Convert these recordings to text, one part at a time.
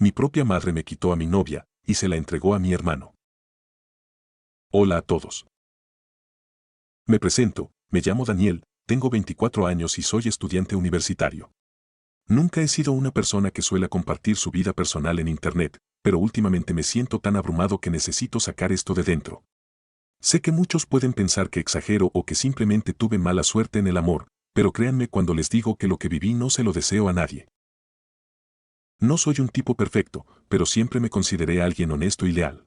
Mi propia madre me quitó a mi novia y se la entregó a mi hermano. Hola a todos. Me presento, me llamo Daniel, tengo 24 años y soy estudiante universitario. Nunca he sido una persona que suele compartir su vida personal en Internet, pero últimamente me siento tan abrumado que necesito sacar esto de dentro. Sé que muchos pueden pensar que exagero o que simplemente tuve mala suerte en el amor, pero créanme cuando les digo que lo que viví no se lo deseo a nadie. No soy un tipo perfecto, pero siempre me consideré alguien honesto y leal.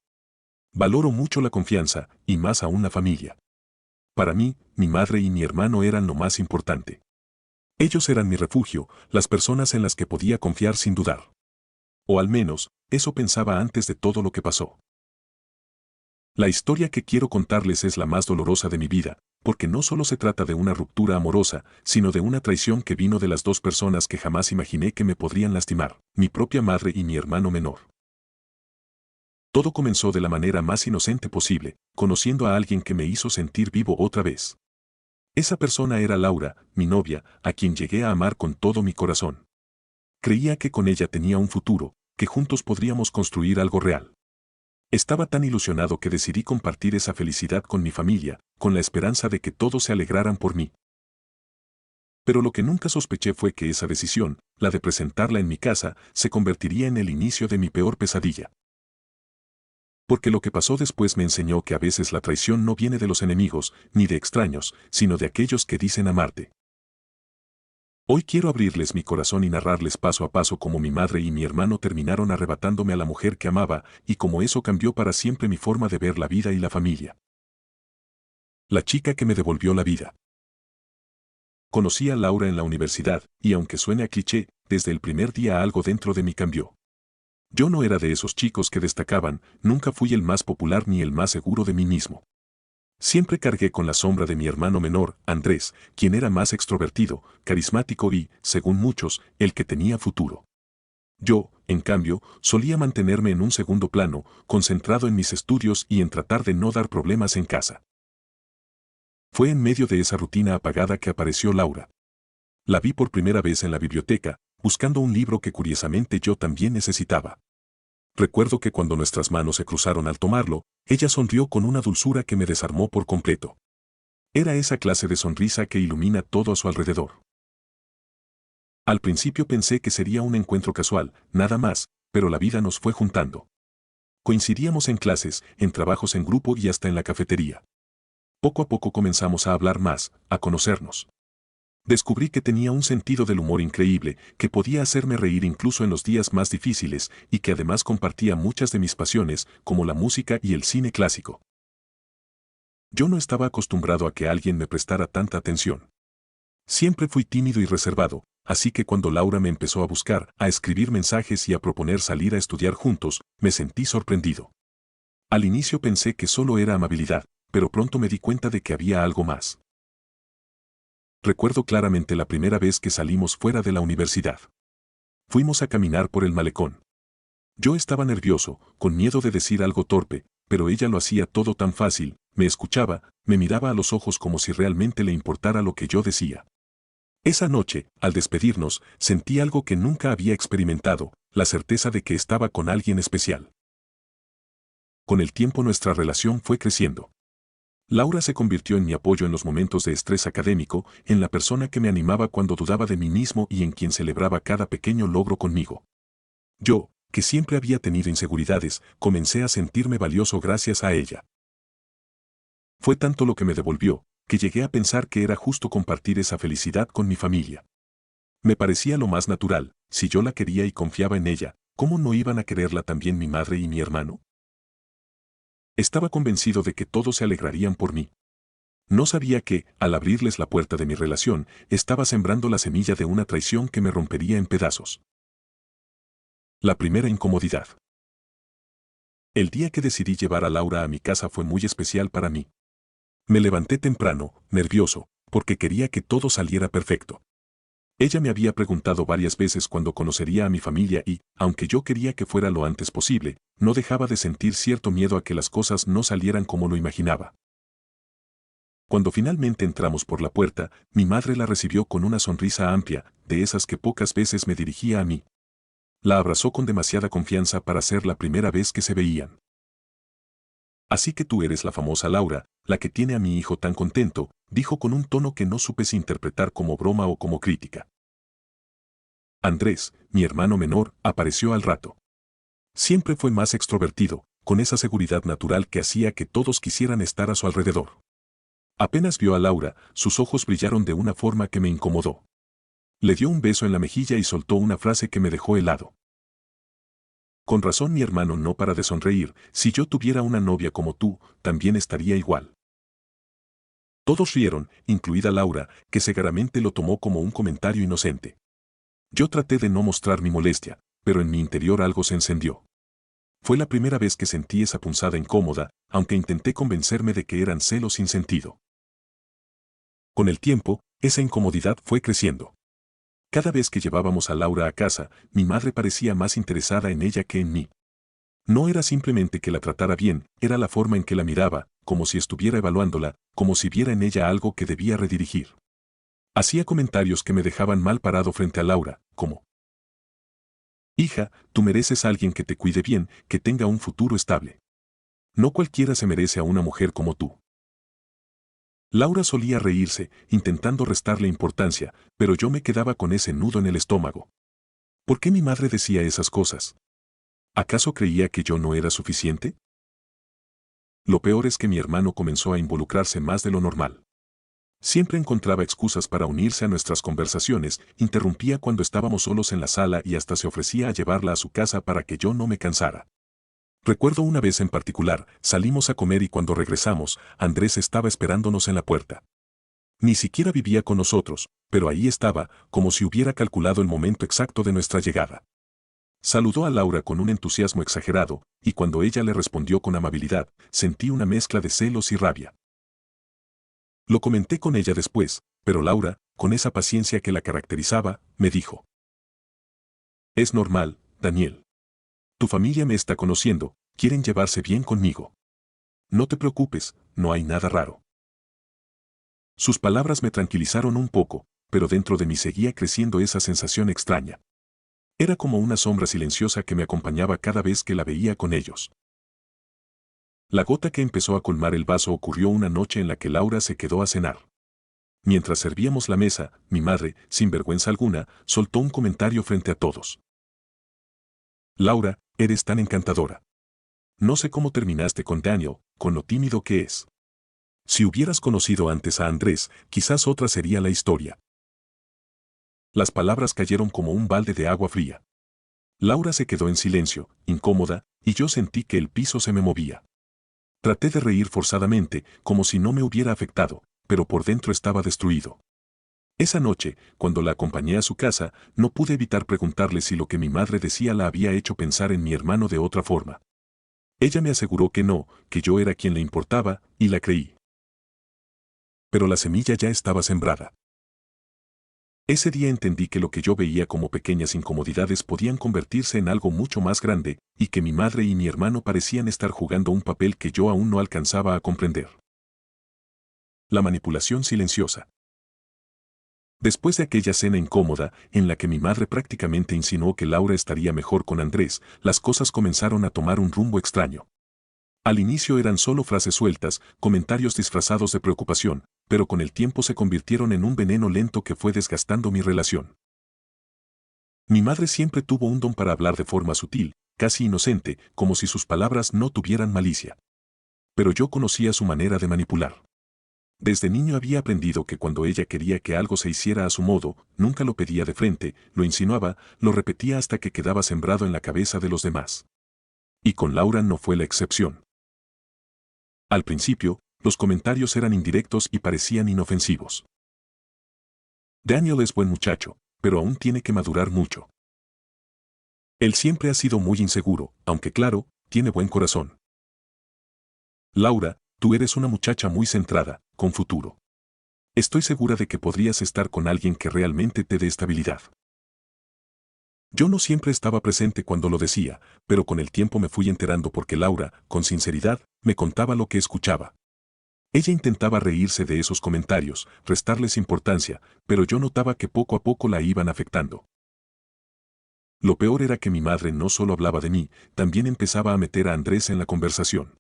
Valoro mucho la confianza, y más aún la familia. Para mí, mi madre y mi hermano eran lo más importante. Ellos eran mi refugio, las personas en las que podía confiar sin dudar. O al menos, eso pensaba antes de todo lo que pasó. La historia que quiero contarles es la más dolorosa de mi vida, porque no solo se trata de una ruptura amorosa, sino de una traición que vino de las dos personas que jamás imaginé que me podrían lastimar, mi propia madre y mi hermano menor. Todo comenzó de la manera más inocente posible, conociendo a alguien que me hizo sentir vivo otra vez. Esa persona era Laura, mi novia, a quien llegué a amar con todo mi corazón. Creía que con ella tenía un futuro, que juntos podríamos construir algo real. Estaba tan ilusionado que decidí compartir esa felicidad con mi familia, con la esperanza de que todos se alegraran por mí. Pero lo que nunca sospeché fue que esa decisión, la de presentarla en mi casa, se convertiría en el inicio de mi peor pesadilla. Porque lo que pasó después me enseñó que a veces la traición no viene de los enemigos, ni de extraños, sino de aquellos que dicen amarte. Hoy quiero abrirles mi corazón y narrarles paso a paso cómo mi madre y mi hermano terminaron arrebatándome a la mujer que amaba, y cómo eso cambió para siempre mi forma de ver la vida y la familia. La chica que me devolvió la vida. Conocí a Laura en la universidad, y aunque suene a cliché, desde el primer día algo dentro de mí cambió. Yo no era de esos chicos que destacaban, nunca fui el más popular ni el más seguro de mí mismo. Siempre cargué con la sombra de mi hermano menor, Andrés, quien era más extrovertido, carismático y, según muchos, el que tenía futuro. Yo, en cambio, solía mantenerme en un segundo plano, concentrado en mis estudios y en tratar de no dar problemas en casa. Fue en medio de esa rutina apagada que apareció Laura. La vi por primera vez en la biblioteca, buscando un libro que curiosamente yo también necesitaba. Recuerdo que cuando nuestras manos se cruzaron al tomarlo, ella sonrió con una dulzura que me desarmó por completo. Era esa clase de sonrisa que ilumina todo a su alrededor. Al principio pensé que sería un encuentro casual, nada más, pero la vida nos fue juntando. Coincidíamos en clases, en trabajos en grupo y hasta en la cafetería. Poco a poco comenzamos a hablar más, a conocernos. Descubrí que tenía un sentido del humor increíble, que podía hacerme reír incluso en los días más difíciles, y que además compartía muchas de mis pasiones, como la música y el cine clásico. Yo no estaba acostumbrado a que alguien me prestara tanta atención. Siempre fui tímido y reservado, así que cuando Laura me empezó a buscar, a escribir mensajes y a proponer salir a estudiar juntos, me sentí sorprendido. Al inicio pensé que solo era amabilidad, pero pronto me di cuenta de que había algo más. Recuerdo claramente la primera vez que salimos fuera de la universidad. Fuimos a caminar por el malecón. Yo estaba nervioso, con miedo de decir algo torpe, pero ella lo hacía todo tan fácil, me escuchaba, me miraba a los ojos como si realmente le importara lo que yo decía. Esa noche, al despedirnos, sentí algo que nunca había experimentado, la certeza de que estaba con alguien especial. Con el tiempo nuestra relación fue creciendo. Laura se convirtió en mi apoyo en los momentos de estrés académico, en la persona que me animaba cuando dudaba de mí mismo y en quien celebraba cada pequeño logro conmigo. Yo, que siempre había tenido inseguridades, comencé a sentirme valioso gracias a ella. Fue tanto lo que me devolvió, que llegué a pensar que era justo compartir esa felicidad con mi familia. Me parecía lo más natural, si yo la quería y confiaba en ella, ¿cómo no iban a quererla también mi madre y mi hermano? Estaba convencido de que todos se alegrarían por mí. No sabía que, al abrirles la puerta de mi relación, estaba sembrando la semilla de una traición que me rompería en pedazos. La primera incomodidad. El día que decidí llevar a Laura a mi casa fue muy especial para mí. Me levanté temprano, nervioso, porque quería que todo saliera perfecto. Ella me había preguntado varias veces cuándo conocería a mi familia y, aunque yo quería que fuera lo antes posible, no dejaba de sentir cierto miedo a que las cosas no salieran como lo imaginaba. Cuando finalmente entramos por la puerta, mi madre la recibió con una sonrisa amplia, de esas que pocas veces me dirigía a mí. La abrazó con demasiada confianza para ser la primera vez que se veían. Así que tú eres la famosa Laura, la que tiene a mi hijo tan contento, dijo con un tono que no supe si interpretar como broma o como crítica. Andrés, mi hermano menor, apareció al rato. Siempre fue más extrovertido, con esa seguridad natural que hacía que todos quisieran estar a su alrededor. Apenas vio a Laura, sus ojos brillaron de una forma que me incomodó. Le dio un beso en la mejilla y soltó una frase que me dejó helado. Con razón mi hermano no para de sonreír, si yo tuviera una novia como tú, también estaría igual. Todos rieron, incluida Laura, que cegaramente lo tomó como un comentario inocente. Yo traté de no mostrar mi molestia, pero en mi interior algo se encendió. Fue la primera vez que sentí esa punzada incómoda, aunque intenté convencerme de que eran celos sin sentido. Con el tiempo, esa incomodidad fue creciendo. Cada vez que llevábamos a Laura a casa, mi madre parecía más interesada en ella que en mí. No era simplemente que la tratara bien, era la forma en que la miraba, como si estuviera evaluándola, como si viera en ella algo que debía redirigir. Hacía comentarios que me dejaban mal parado frente a Laura, como: hija, tú mereces a alguien que te cuide bien, que tenga un futuro estable. No cualquiera se merece a una mujer como tú. Laura solía reírse, intentando restarle importancia, pero yo me quedaba con ese nudo en el estómago. ¿Por qué mi madre decía esas cosas? ¿Acaso creía que yo no era suficiente? Lo peor es que mi hermano comenzó a involucrarse más de lo normal. Siempre encontraba excusas para unirse a nuestras conversaciones, interrumpía cuando estábamos solos en la sala y hasta se ofrecía a llevarla a su casa para que yo no me cansara. Recuerdo una vez en particular, salimos a comer y cuando regresamos, Andrés estaba esperándonos en la puerta. Ni siquiera vivía con nosotros, pero ahí estaba, como si hubiera calculado el momento exacto de nuestra llegada. Saludó a Laura con un entusiasmo exagerado, y cuando ella le respondió con amabilidad, sentí una mezcla de celos y rabia. Lo comenté con ella después, pero Laura, con esa paciencia que la caracterizaba, me dijo: es normal, Daniel. Tu familia me está conociendo, quieren llevarse bien conmigo. No te preocupes, no hay nada raro. Sus palabras me tranquilizaron un poco, pero dentro de mí seguía creciendo esa sensación extraña. Era como una sombra silenciosa que me acompañaba cada vez que la veía con ellos. La gota que empezó a colmar el vaso ocurrió una noche en la que Laura se quedó a cenar. Mientras servíamos la mesa, mi madre, sin vergüenza alguna, soltó un comentario frente a todos. Laura, eres tan encantadora. No sé cómo terminaste con Daniel, con lo tímido que es. Si hubieras conocido antes a Andrés, quizás otra sería la historia. Las palabras cayeron como un balde de agua fría. Laura se quedó en silencio, incómoda, y yo sentí que el piso se me movía. Traté de reír forzadamente, como si no me hubiera afectado, pero por dentro estaba destruido. Esa noche, cuando la acompañé a su casa, no pude evitar preguntarle si lo que mi madre decía la había hecho pensar en mi hermano de otra forma. Ella me aseguró que no, que yo era quien le importaba, y la creí. Pero la semilla ya estaba sembrada. Ese día entendí que lo que yo veía como pequeñas incomodidades podían convertirse en algo mucho más grande, y que mi madre y mi hermano parecían estar jugando un papel que yo aún no alcanzaba a comprender. La manipulación silenciosa. Después de aquella cena incómoda, en la que mi madre prácticamente insinuó que Laura estaría mejor con Andrés, las cosas comenzaron a tomar un rumbo extraño. Al inicio eran solo frases sueltas, comentarios disfrazados de preocupación, pero con el tiempo se convirtieron en un veneno lento que fue desgastando mi relación. Mi madre siempre tuvo un don para hablar de forma sutil, casi inocente, como si sus palabras no tuvieran malicia. Pero yo conocía su manera de manipular. Desde niño había aprendido que cuando ella quería que algo se hiciera a su modo, nunca lo pedía de frente, lo insinuaba, lo repetía hasta que quedaba sembrado en la cabeza de los demás. Y con Laura no fue la excepción. Al principio, los comentarios eran indirectos y parecían inofensivos. Daniel es buen muchacho, pero aún tiene que madurar mucho. Él siempre ha sido muy inseguro, aunque claro, tiene buen corazón. Laura, tú eres una muchacha muy centrada, con futuro. Estoy segura de que podrías estar con alguien que realmente te dé estabilidad. Yo no siempre estaba presente cuando lo decía, pero con el tiempo me fui enterando porque Laura, con sinceridad, me contaba lo que escuchaba. Ella intentaba reírse de esos comentarios, restarles importancia, pero yo notaba que poco a poco la iban afectando. Lo peor era que mi madre no solo hablaba de mí, también empezaba a meter a Andrés en la conversación.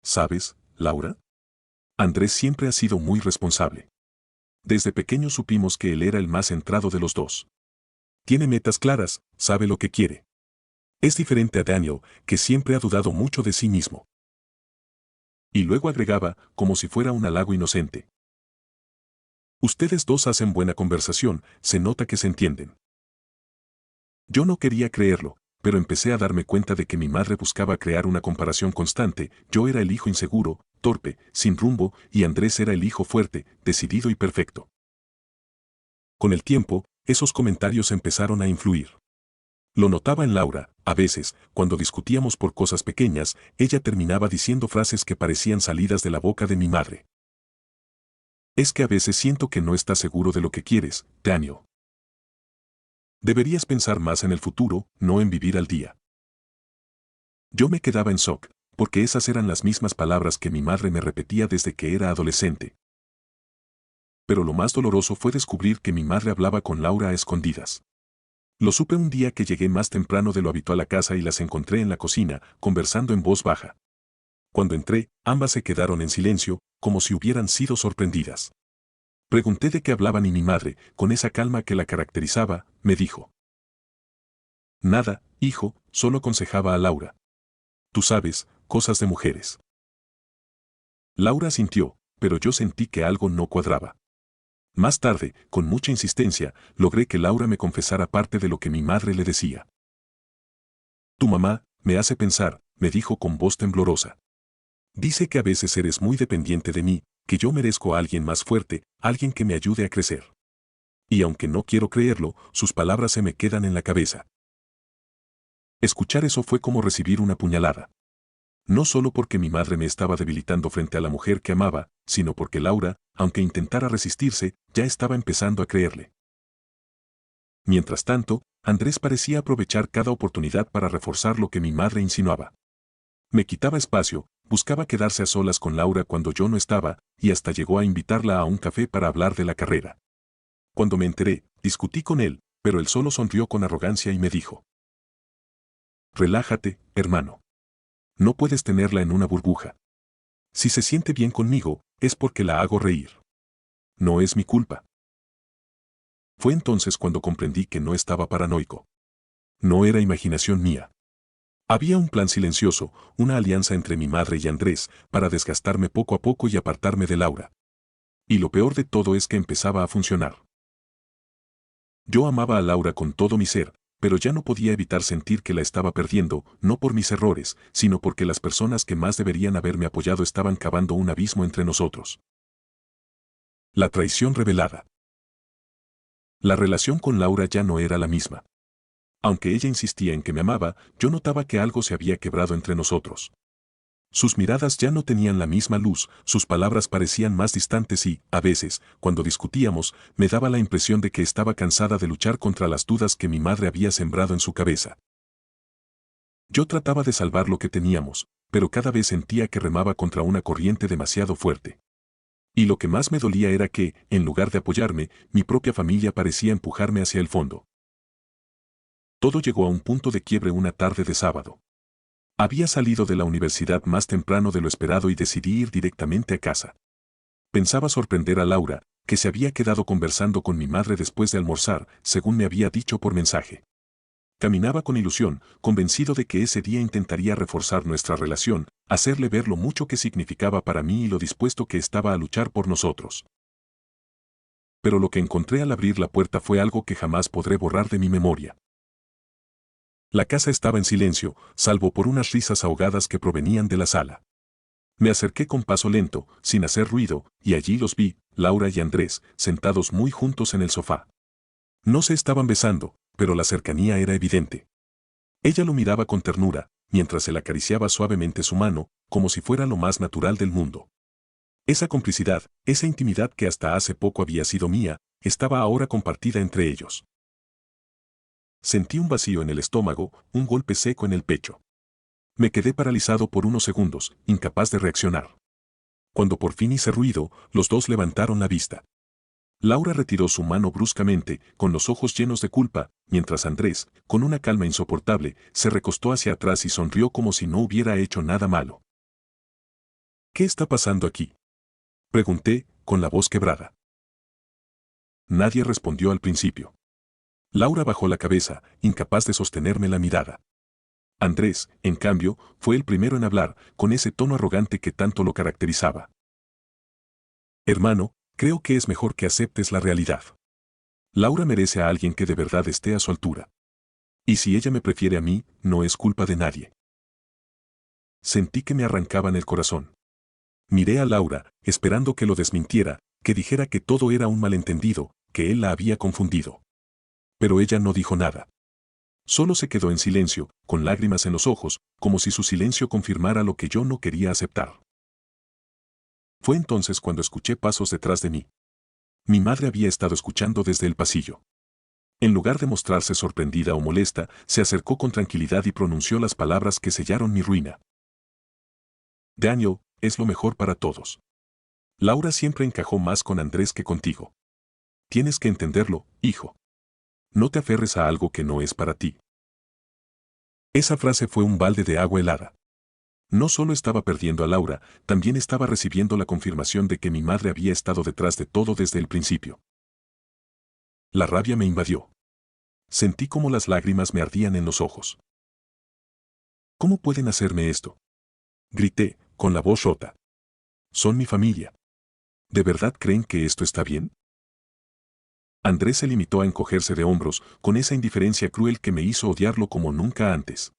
¿Sabes, Laura? Andrés siempre ha sido muy responsable. Desde pequeño supimos que él era el más centrado de los dos. Tiene metas claras, sabe lo que quiere. Es diferente a Daniel, que siempre ha dudado mucho de sí mismo. Y luego agregaba, como si fuera un halago inocente. Ustedes dos hacen buena conversación, se nota que se entienden. Yo no quería creerlo, pero empecé a darme cuenta de que mi madre buscaba crear una comparación constante. Yo era el hijo inseguro, torpe, sin rumbo, y Andrés era el hijo fuerte, decidido y perfecto. Con el tiempo, esos comentarios empezaron a influir. Lo notaba en Laura, a veces, cuando discutíamos por cosas pequeñas, ella terminaba diciendo frases que parecían salidas de la boca de mi madre. Es que a veces siento que no estás seguro de lo que quieres, Daniel. Deberías pensar más en el futuro, no en vivir al día. Yo me quedaba en shock, porque esas eran las mismas palabras que mi madre me repetía desde que era adolescente. Pero lo más doloroso fue descubrir que mi madre hablaba con Laura a escondidas. Lo supe un día que llegué más temprano de lo habitual a casa y las encontré en la cocina, conversando en voz baja. Cuando entré, ambas se quedaron en silencio, como si hubieran sido sorprendidas. Pregunté de qué hablaban y mi madre, con esa calma que la caracterizaba, me dijo. Nada, hijo, solo aconsejaba a Laura. Tú sabes, cosas de mujeres. Laura sintió, pero yo sentí que algo no cuadraba. Más tarde, con mucha insistencia, logré que Laura me confesara parte de lo que mi madre le decía. Tu mamá, me hace pensar, me dijo con voz temblorosa. Dice que a veces eres muy dependiente de mí, que yo merezco a alguien más fuerte, alguien que me ayude a crecer. Y aunque no quiero creerlo, sus palabras se me quedan en la cabeza. Escuchar eso fue como recibir una puñalada. No solo porque mi madre me estaba debilitando frente a la mujer que amaba, sino porque Laura, aunque intentara resistirse, ya estaba empezando a creerle. Mientras tanto, Andrés parecía aprovechar cada oportunidad para reforzar lo que mi madre insinuaba. Me quitaba espacio, buscaba quedarse a solas con Laura cuando yo no estaba, y hasta llegó a invitarla a un café para hablar de la carrera. Cuando me enteré, discutí con él, pero él solo sonrió con arrogancia y me dijo: Relájate, hermano. No puedes tenerla en una burbuja. Si se siente bien conmigo, es porque la hago reír. No es mi culpa. Fue entonces cuando comprendí que no estaba paranoico. No era imaginación mía. Había un plan silencioso, una alianza entre mi madre y Andrés, para desgastarme poco a poco y apartarme de Laura. Y lo peor de todo es que empezaba a funcionar. Yo amaba a Laura con todo mi ser, pero ya no podía evitar sentir que la estaba perdiendo, no por mis errores, sino porque las personas que más deberían haberme apoyado estaban cavando un abismo entre nosotros. La traición revelada. La relación con Laura ya no era la misma. Aunque ella insistía en que me amaba, yo notaba que algo se había quebrado entre nosotros. Sus miradas ya no tenían la misma luz, sus palabras parecían más distantes y, a veces, cuando discutíamos, me daba la impresión de que estaba cansada de luchar contra las dudas que mi madre había sembrado en su cabeza. Yo trataba de salvar lo que teníamos, pero cada vez sentía que remaba contra una corriente demasiado fuerte. Y lo que más me dolía era que, en lugar de apoyarme, mi propia familia parecía empujarme hacia el fondo. Todo llegó a un punto de quiebre una tarde de sábado. Había salido de la universidad más temprano de lo esperado y decidí ir directamente a casa. Pensaba sorprender a Laura, que se había quedado conversando con mi madre después de almorzar, según me había dicho por mensaje. Caminaba con ilusión, convencido de que ese día intentaría reforzar nuestra relación, hacerle ver lo mucho que significaba para mí y lo dispuesto que estaba a luchar por nosotros. Pero lo que encontré al abrir la puerta fue algo que jamás podré borrar de mi memoria. La casa estaba en silencio, salvo por unas risas ahogadas que provenían de la sala. Me acerqué con paso lento, sin hacer ruido, y allí los vi, Laura y Andrés, sentados muy juntos en el sofá. No se estaban besando, pero la cercanía era evidente. Ella lo miraba con ternura, mientras él acariciaba suavemente su mano, como si fuera lo más natural del mundo. Esa complicidad, esa intimidad que hasta hace poco había sido mía, estaba ahora compartida entre ellos. Sentí un vacío en el estómago, un golpe seco en el pecho. Me quedé paralizado por unos segundos, incapaz de reaccionar. Cuando por fin hice ruido, los dos levantaron la vista. Laura retiró su mano bruscamente, con los ojos llenos de culpa, mientras Andrés, con una calma insoportable, se recostó hacia atrás y sonrió como si no hubiera hecho nada malo. ¿Qué está pasando aquí?, pregunté, con la voz quebrada. Nadie respondió al principio. Laura bajó la cabeza, incapaz de sostenerme la mirada. Andrés, en cambio, fue el primero en hablar, con ese tono arrogante que tanto lo caracterizaba. Hermano, creo que es mejor que aceptes la realidad. Laura merece a alguien que de verdad esté a su altura. Y si ella me prefiere a mí, no es culpa de nadie. Sentí que me arrancaban el corazón. Miré a Laura, esperando que lo desmintiera, que dijera que todo era un malentendido, que él la había confundido. Pero ella no dijo nada. Solo se quedó en silencio, con lágrimas en los ojos, como si su silencio confirmara lo que yo no quería aceptar. Fue entonces cuando escuché pasos detrás de mí. Mi madre había estado escuchando desde el pasillo. En lugar de mostrarse sorprendida o molesta, se acercó con tranquilidad y pronunció las palabras que sellaron mi ruina. Daniel, es lo mejor para todos. Laura siempre encajó más con Andrés que contigo. Tienes que entenderlo, hijo. No te aferres a algo que no es para ti. Esa frase fue un balde de agua helada. No solo estaba perdiendo a Laura, también estaba recibiendo la confirmación de que mi madre había estado detrás de todo desde el principio. La rabia me invadió. Sentí como las lágrimas me ardían en los ojos. ¿Cómo pueden hacerme esto?, grité, con la voz rota. Son mi familia. ¿De verdad creen que esto está bien? Andrés se limitó a encogerse de hombros, con esa indiferencia cruel que me hizo odiarlo como nunca antes.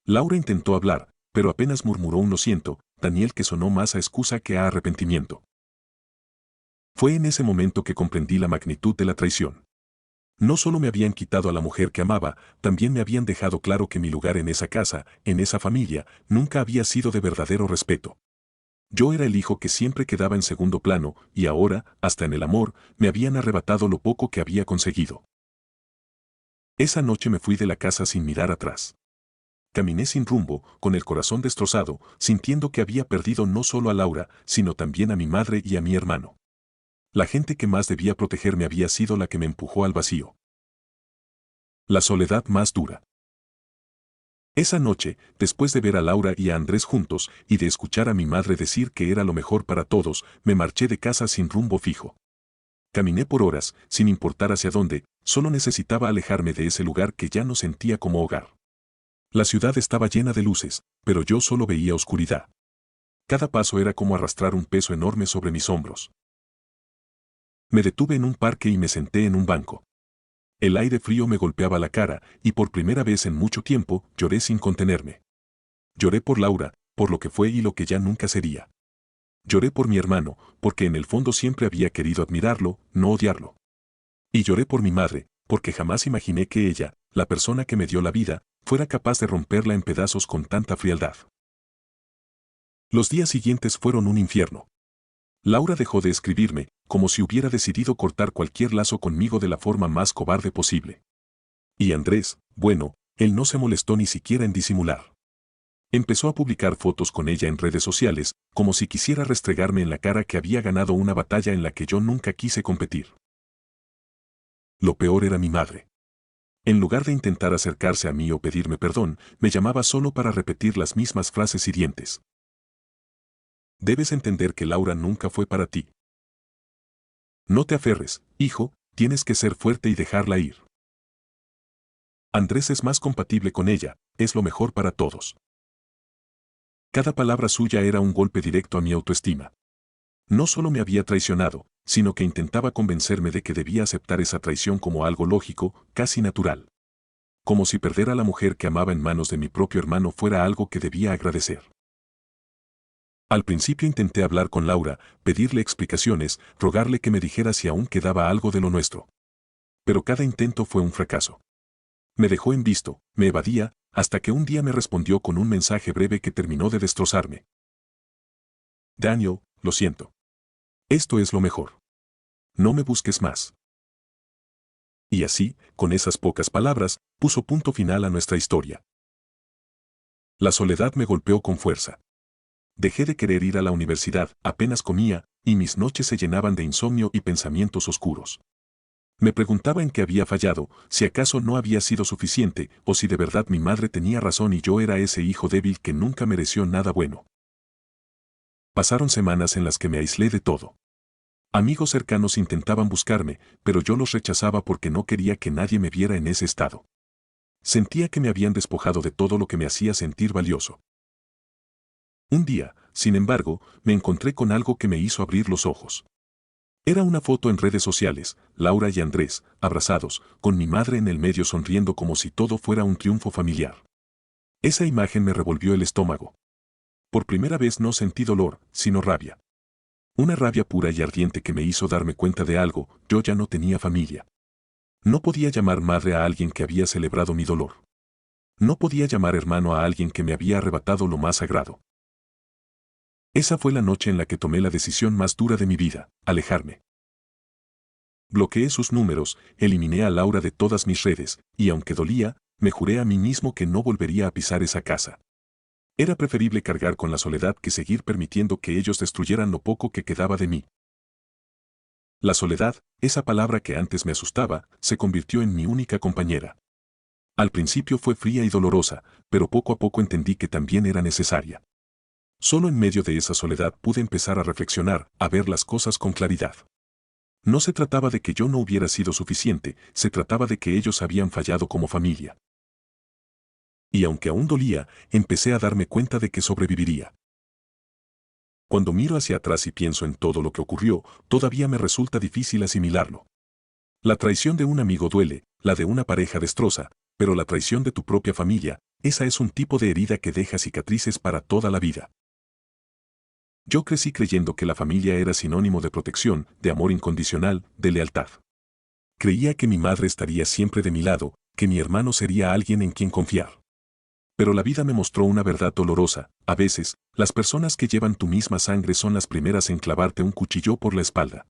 Laura intentó hablar, pero apenas murmuró un lo siento, Daniel, que sonó más a excusa que a arrepentimiento. Fue en ese momento que comprendí la magnitud de la traición. No solo me habían quitado a la mujer que amaba, también me habían dejado claro que mi lugar en esa casa, en esa familia, nunca había sido de verdadero respeto. Yo era el hijo que siempre quedaba en segundo plano, y ahora, hasta en el amor, me habían arrebatado lo poco que había conseguido. Esa noche me fui de la casa sin mirar atrás. Caminé sin rumbo, con el corazón destrozado, sintiendo que había perdido no solo a Laura, sino también a mi madre y a mi hermano. La gente que más debía protegerme había sido la que me empujó al vacío. La soledad más dura. Esa noche, después de ver a Laura y a Andrés juntos, y de escuchar a mi madre decir que era lo mejor para todos, me marché de casa sin rumbo fijo. Caminé por horas, sin importar hacia dónde, solo necesitaba alejarme de ese lugar que ya no sentía como hogar. La ciudad estaba llena de luces, pero yo solo veía oscuridad. Cada paso era como arrastrar un peso enorme sobre mis hombros. Me detuve en un parque y me senté en un banco. El aire frío me golpeaba la cara, y por primera vez en mucho tiempo, lloré sin contenerme. Lloré por Laura, por lo que fue y lo que ya nunca sería. Lloré por mi hermano, porque en el fondo siempre había querido admirarlo, no odiarlo. Y lloré por mi madre, porque jamás imaginé que ella, la persona que me dio la vida, fuera capaz de romperla en pedazos con tanta frialdad. Los días siguientes fueron un infierno. Laura dejó de escribirme, como si hubiera decidido cortar cualquier lazo conmigo de la forma más cobarde posible. Y Andrés, bueno, él no se molestó ni siquiera en disimular. Empezó a publicar fotos con ella en redes sociales, como si quisiera restregarme en la cara que había ganado una batalla en la que yo nunca quise competir. Lo peor era mi madre. En lugar de intentar acercarse a mí o pedirme perdón, me llamaba solo para repetir las mismas frases hirientes. Debes entender que Laura nunca fue para ti. No te aferres, hijo, tienes que ser fuerte y dejarla ir. Andrés es más compatible con ella, es lo mejor para todos. Cada palabra suya era un golpe directo a mi autoestima. No solo me había traicionado, sino que intentaba convencerme de que debía aceptar esa traición como algo lógico, casi natural. Como si perder a la mujer que amaba en manos de mi propio hermano fuera algo que debía agradecer. Al principio intenté hablar con Laura, pedirle explicaciones, rogarle que me dijera si aún quedaba algo de lo nuestro. Pero cada intento fue un fracaso. Me dejó en visto, me evadía, hasta que un día me respondió con un mensaje breve que terminó de destrozarme. Daniel, lo siento. Esto es lo mejor. No me busques más. Y así, con esas pocas palabras, puso punto final a nuestra historia. La soledad me golpeó con fuerza. Dejé de querer ir a la universidad, apenas comía, y mis noches se llenaban de insomnio y pensamientos oscuros. Me preguntaba en qué había fallado, si acaso no había sido suficiente, o si de verdad mi madre tenía razón y yo era ese hijo débil que nunca mereció nada bueno. Pasaron semanas en las que me aislé de todo. Amigos cercanos intentaban buscarme, pero yo los rechazaba porque no quería que nadie me viera en ese estado. Sentía que me habían despojado de todo lo que me hacía sentir valioso. Un día, sin embargo, me encontré con algo que me hizo abrir los ojos. Era una foto en redes sociales, Laura y Andrés, abrazados, con mi madre en el medio sonriendo como si todo fuera un triunfo familiar. Esa imagen me revolvió el estómago. Por primera vez no sentí dolor, sino rabia. Una rabia pura y ardiente que me hizo darme cuenta de algo: yo ya no tenía familia. No podía llamar madre a alguien que había celebrado mi dolor. No podía llamar hermano a alguien que me había arrebatado lo más sagrado. Esa fue la noche en la que tomé la decisión más dura de mi vida: alejarme. Bloqueé sus números, eliminé a Laura de todas mis redes, y aunque dolía, me juré a mí mismo que no volvería a pisar esa casa. Era preferible cargar con la soledad que seguir permitiendo que ellos destruyeran lo poco que quedaba de mí. La soledad, esa palabra que antes me asustaba, se convirtió en mi única compañera. Al principio fue fría y dolorosa, pero poco a poco entendí que también era necesaria. Solo en medio de esa soledad pude empezar a reflexionar, a ver las cosas con claridad. No se trataba de que yo no hubiera sido suficiente, se trataba de que ellos habían fallado como familia. Y aunque aún dolía, empecé a darme cuenta de que sobreviviría. Cuando miro hacia atrás y pienso en todo lo que ocurrió, todavía me resulta difícil asimilarlo. La traición de un amigo duele, la de una pareja destroza, pero la traición de tu propia familia, esa es un tipo de herida que deja cicatrices para toda la vida. Yo crecí creyendo que la familia era sinónimo de protección, de amor incondicional, de lealtad. Creía que mi madre estaría siempre de mi lado, que mi hermano sería alguien en quien confiar. Pero la vida me mostró una verdad dolorosa: a veces, las personas que llevan tu misma sangre son las primeras en clavarte un cuchillo por la espalda.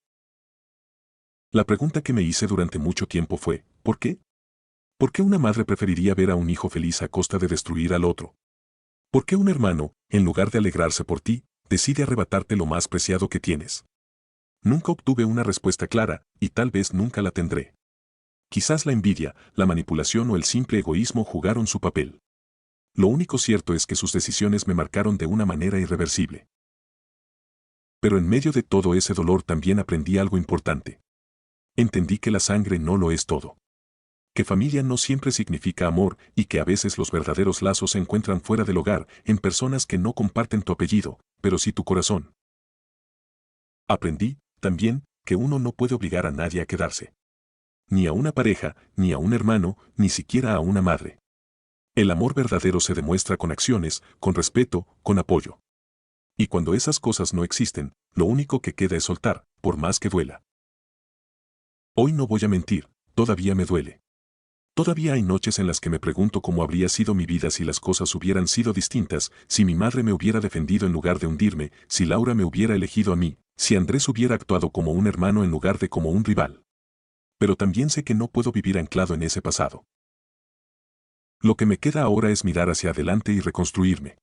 La pregunta que me hice durante mucho tiempo fue: ¿por qué? ¿Por qué una madre preferiría ver a un hijo feliz a costa de destruir al otro? ¿Por qué un hermano, en lugar de alegrarse por ti, decide arrebatarte lo más preciado que tienes? Nunca obtuve una respuesta clara, y tal vez nunca la tendré. Quizás la envidia, la manipulación o el simple egoísmo jugaron su papel. Lo único cierto es que sus decisiones me marcaron de una manera irreversible. Pero en medio de todo ese dolor también aprendí algo importante. Entendí que la sangre no lo es todo. Que familia no siempre significa amor, y que a veces los verdaderos lazos se encuentran fuera del hogar, en personas que no comparten tu apellido, pero sí tu corazón. Aprendí, también, que uno no puede obligar a nadie a quedarse. Ni a una pareja, ni a un hermano, ni siquiera a una madre. El amor verdadero se demuestra con acciones, con respeto, con apoyo. Y cuando esas cosas no existen, lo único que queda es soltar, por más que duela. Hoy no voy a mentir, todavía me duele. Todavía hay noches en las que me pregunto cómo habría sido mi vida si las cosas hubieran sido distintas, si mi madre me hubiera defendido en lugar de hundirme, si Laura me hubiera elegido a mí, si Andrés hubiera actuado como un hermano en lugar de como un rival. Pero también sé que no puedo vivir anclado en ese pasado. Lo que me queda ahora es mirar hacia adelante y reconstruirme.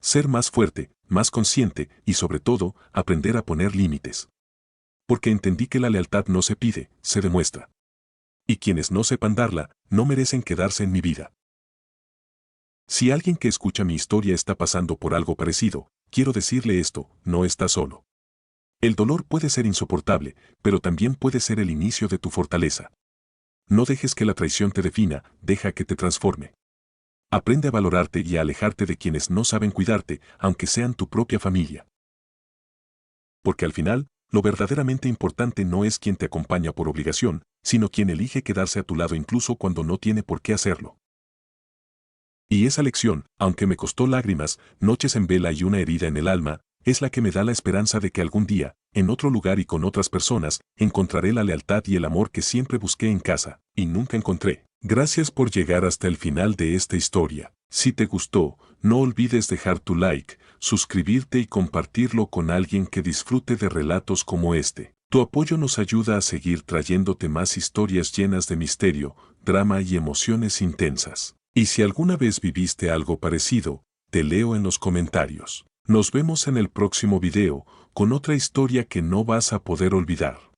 Ser más fuerte, más consciente y sobre todo, aprender a poner límites. Porque entendí que la lealtad no se pide, se demuestra. Y quienes no sepan darla, no merecen quedarse en mi vida. Si alguien que escucha mi historia está pasando por algo parecido, quiero decirle esto: no está solo. El dolor puede ser insoportable, pero también puede ser el inicio de tu fortaleza. No dejes que la traición te defina, deja que te transforme. Aprende a valorarte y a alejarte de quienes no saben cuidarte, aunque sean tu propia familia. Porque al final, lo verdaderamente importante no es quien te acompaña por obligación, sino quien elige quedarse a tu lado incluso cuando no tiene por qué hacerlo. Y esa lección, aunque me costó lágrimas, noches en vela y una herida en el alma, es la que me da la esperanza de que algún día, en otro lugar y con otras personas, encontraré la lealtad y el amor que siempre busqué en casa, y nunca encontré. Gracias por llegar hasta el final de esta historia. Si te gustó, no olvides dejar tu like, suscribirte y compartirlo con alguien que disfrute de relatos como este. Tu apoyo nos ayuda a seguir trayéndote más historias llenas de misterio, drama y emociones intensas. Y si alguna vez viviste algo parecido, te leo en los comentarios. Nos vemos en el próximo video, con otra historia que no vas a poder olvidar.